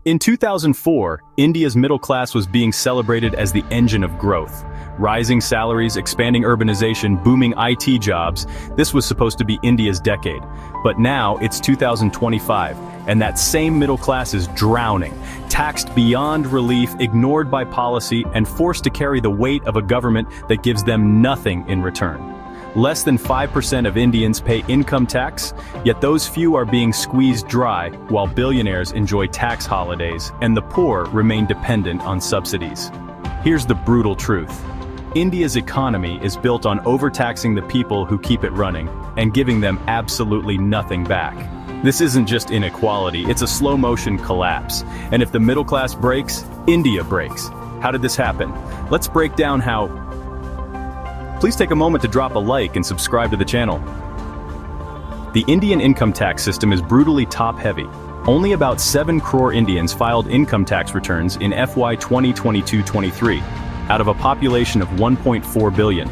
In 2004, India's middle class was being celebrated as the engine of growth. Rising salaries, expanding urbanization, booming IT jobs, this was supposed to be India's decade. But now it's 2025, and that same middle class is drowning, taxed beyond relief, ignored by policy, and forced to carry the weight of a government that gives them nothing in return. Less than 5% of Indians pay income tax, yet those few are being squeezed dry, while billionaires enjoy tax holidays, and the poor remain dependent on subsidies. Here's the brutal truth. India's economy is built on overtaxing the people who keep it running, and giving them absolutely nothing back. This isn't just inequality, it's a slow-motion collapse. And if the middle class breaks, India breaks. How did this happen? Let's break down how. Please take a moment to drop a like and subscribe to the channel. The Indian income tax system is brutally top-heavy. Only about 7 crore Indians filed income tax returns in FY 2022-23, out of a population of 1.4 billion.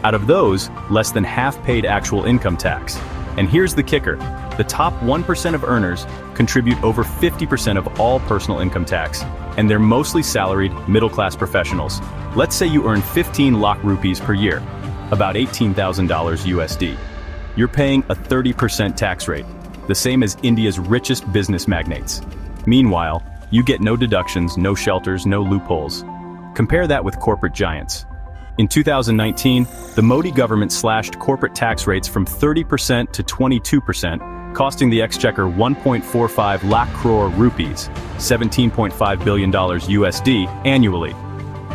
Out of those, less than half paid actual income tax. And here's the kicker. The top 1% of earners contribute over 50% of all personal income tax, and they're mostly salaried, middle-class professionals. Let's say you earn 15 lakh rupees per year, about $18,000 USD. You're paying a 30% tax rate, the same as India's richest business magnates. Meanwhile, you get no deductions, no shelters, no loopholes. Compare that with corporate giants. In 2019, the Modi government slashed corporate tax rates from 30% to 22%, costing the exchequer 1.45 lakh crore rupees, $17.5 billion USD, annually.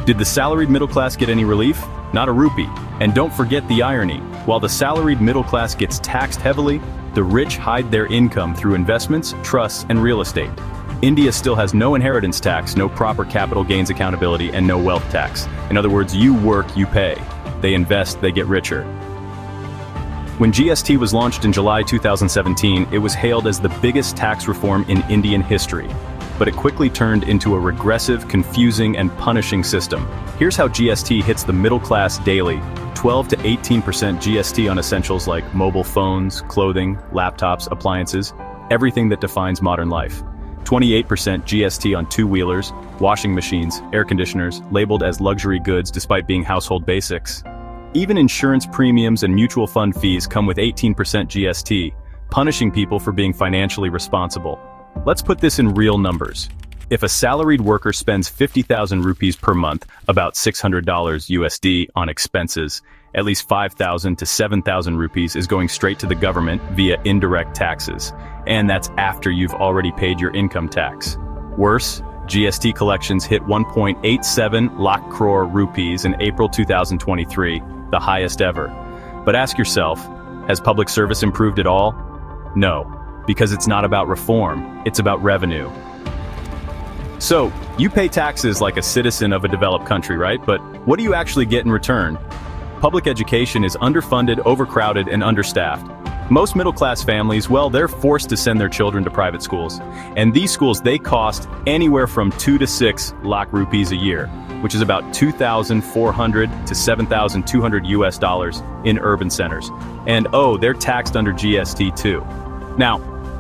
Did the salaried middle class get any relief? Not a rupee. And don't forget the irony. While the salaried middle class gets taxed heavily, the rich hide their income through investments, trusts, and real estate. India still has no inheritance tax, no proper capital gains accountability, and no wealth tax. In other words, you work, you pay. They invest, they get richer. When GST was launched in July 2017, it was hailed as the biggest tax reform in Indian history. But it quickly turned into a regressive, confusing, and punishing system. Here's how GST hits the middle class daily. 12 to 18% GST on essentials like mobile phones, clothing, laptops, appliances, everything that defines modern life. 28% GST on two-wheelers, washing machines, air conditioners, labeled as luxury goods despite being household basics. Even insurance premiums and mutual fund fees come with 18% GST, punishing people for being financially responsible. Let's put this in real numbers. If a salaried worker spends 50,000 rupees per month, about $600 USD on expenses, at least 5,000 to 7,000 rupees is going straight to the government via indirect taxes. And that's after you've already paid your income tax. Worse, GST collections hit 1.87 lakh crore rupees in April 2023, the highest ever. But ask yourself, has public service improved at all? No, because it's not about reform, it's about revenue. So, you pay taxes like a citizen of a developed country, right? But what do you actually get in return? Public education is underfunded, overcrowded, and understaffed. Most middle-class families, well, they're forced to send their children to private schools. And these schools, they cost anywhere from 2 to 6 lakh rupees a year, which is about 2,400 to 7,200 US dollars in urban centers. And oh, they're taxed under GST too. Now,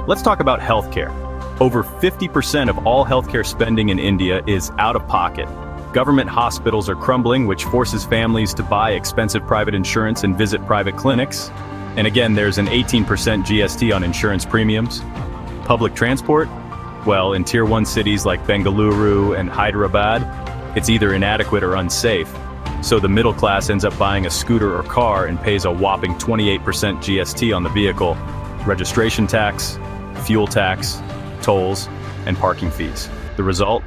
let's talk about healthcare. Over 50% of all healthcare spending in India is out of pocket. Government hospitals are crumbling, which forces families to buy expensive private insurance and visit private clinics. And again, there's an 18% GST on insurance premiums. Public transport? Well, in Tier 1 cities like Bengaluru and Hyderabad, it's either inadequate or unsafe. So the middle class ends up buying a scooter or car and pays a whopping 28% GST on the vehicle, registration tax, fuel tax, tolls, and parking fees. The result?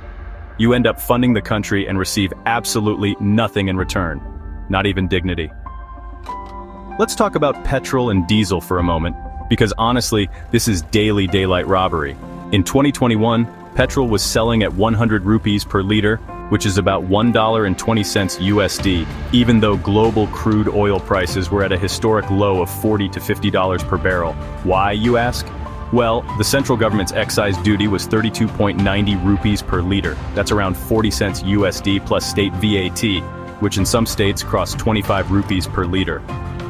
You end up funding the country and receive absolutely nothing in return, not even dignity. Let's talk about petrol and diesel for a moment, because honestly, this is daily daylight robbery. In 2021, petrol was selling at 100 rupees per liter, which is about $1.20 USD, even though global crude oil prices were at a historic low of $40 to $50 per barrel. Why, you ask? Well, the central government's excise duty was 32.90 rupees per liter. That's around 40 cents USD plus state VAT, which in some states crossed 25 rupees per liter.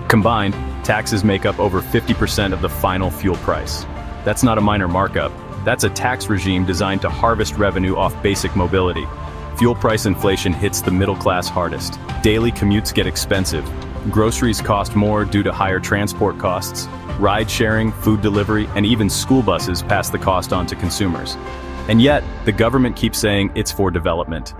Combined, taxes make up over 50% of the final fuel price. That's not a minor markup. That's a tax regime designed to harvest revenue off basic mobility. Fuel price inflation hits the middle class hardest. Daily commutes get expensive. Groceries cost more due to higher transport costs. Ride-sharing, food delivery, and even school buses pass the cost on to consumers. And yet, the government keeps saying it's for development.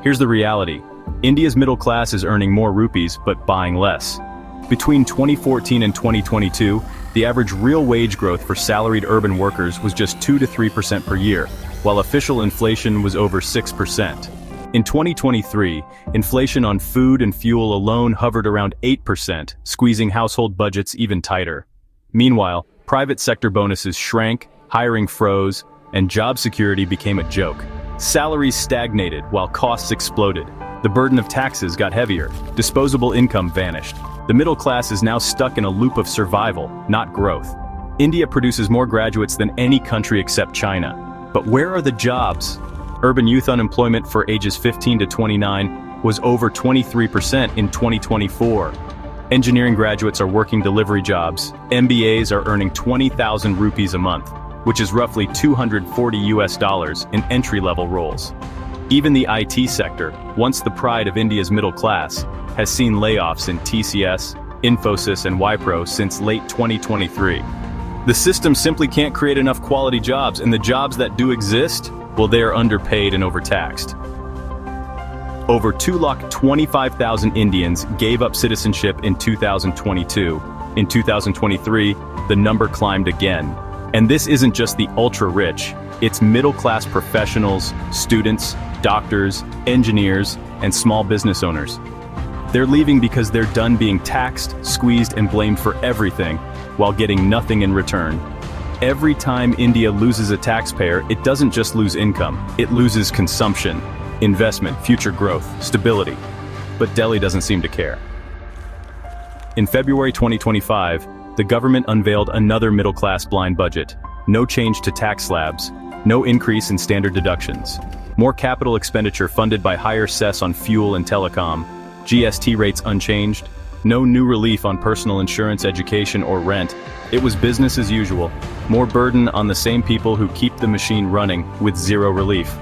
Here's the reality. India's middle class is earning more rupees, but buying less. Between 2014 and 2022, the average real wage growth for salaried urban workers was just 2 to 3% per year, while official inflation was over 6%. In 2023, inflation on food and fuel alone hovered around 8%, squeezing household budgets even tighter. Meanwhile, private sector bonuses shrank, hiring froze, and job security became a joke. Salaries stagnated while costs exploded. The burden of taxes got heavier. Disposable income vanished. The middle class is now stuck in a loop of survival, not growth. India produces more graduates than any country except China. But where are the jobs? Urban youth unemployment for ages 15 to 29 was over 23% in 2024. Engineering graduates are working delivery jobs. MBAs are earning 20,000 rupees a month, which is roughly $240 in entry-level roles. Even the IT sector, once the pride of India's middle class, has seen layoffs in TCS, Infosys, and Wipro since late 2023. The system simply can't create enough quality jobs, and the jobs that do exist, well, they are underpaid and overtaxed. Over 225,000 Indians gave up citizenship in 2022. In 2023, the number climbed again. And this isn't just the ultra-rich, it's middle-class professionals, students, doctors, engineers, and small business owners. They're leaving because they're done being taxed, squeezed, and blamed for everything, while getting nothing in return. Every time India loses a taxpayer, it doesn't just lose income, it loses consumption, investment, future growth, stability. But Delhi doesn't seem to care. In February 2025, the government unveiled another middle-class blind budget. No change to tax slabs, no increase in standard deductions. More capital expenditure funded by higher cess on fuel and telecom, GST rates unchanged, no new relief on personal insurance, education, or rent. It was business as usual, more burden on the same people who keep the machine running with zero relief.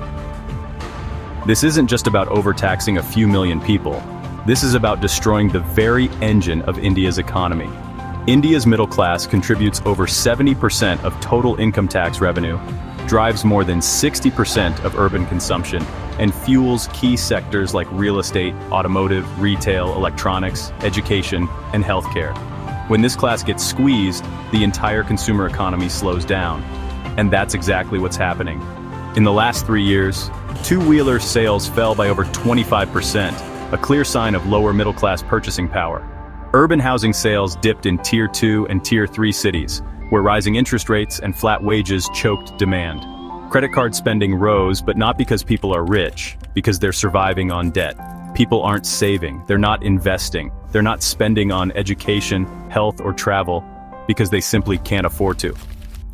This isn't just about overtaxing a few million people. This is about destroying the very engine of India's economy. India's middle class contributes over 70% of total income tax revenue, drives more than 60% of urban consumption, and fuels key sectors like real estate, automotive, retail, electronics, education, and healthcare. When this class gets squeezed, the entire consumer economy slows down. And that's exactly what's happening. In the last 3 years, two-wheeler sales fell by over 25%, a clear sign of lower middle-class purchasing power. Urban housing sales dipped in Tier 2 and Tier 3 cities, where rising interest rates and flat wages choked demand. Credit card spending rose, but not because people are rich, because they're surviving on debt. People aren't saving, they're not investing, they're not spending on education, health, or travel, because they simply can't afford to.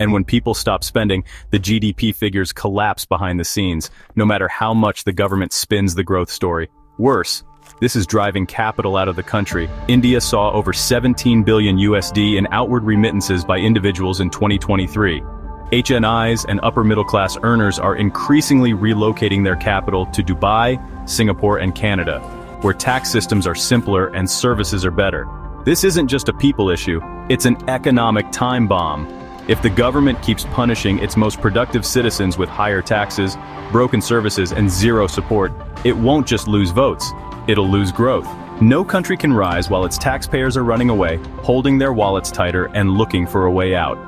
And when people stop spending, the GDP figures collapse behind the scenes, no matter how much the government spins the growth story. Worse, this is driving capital out of the country. India saw over 17 billion USD in outward remittances by individuals in 2023. HNIs and upper middle-class earners are increasingly relocating their capital to Dubai, Singapore, and Canada, where tax systems are simpler and services are better. This isn't just a people issue, it's an economic time bomb. If the government keeps punishing its most productive citizens with higher taxes, broken services, and zero support, it won't just lose votes, it'll lose growth. No country can rise while its taxpayers are running away, holding their wallets tighter and looking for a way out.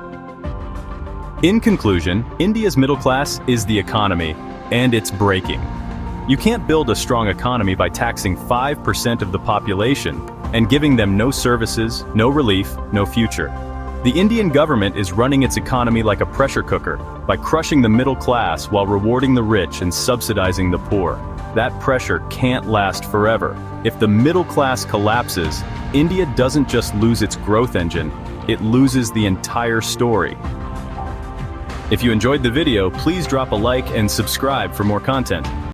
In conclusion, India's middle class is the economy, and it's breaking. You can't build a strong economy by taxing 5% of the population and giving them no services, no relief, no future. The Indian government is running its economy like a pressure cooker, by crushing the middle class while rewarding the rich and subsidizing the poor. That pressure can't last forever. If the middle class collapses, India doesn't just lose its growth engine, it loses the entire story. If you enjoyed the video, please drop a like and subscribe for more content.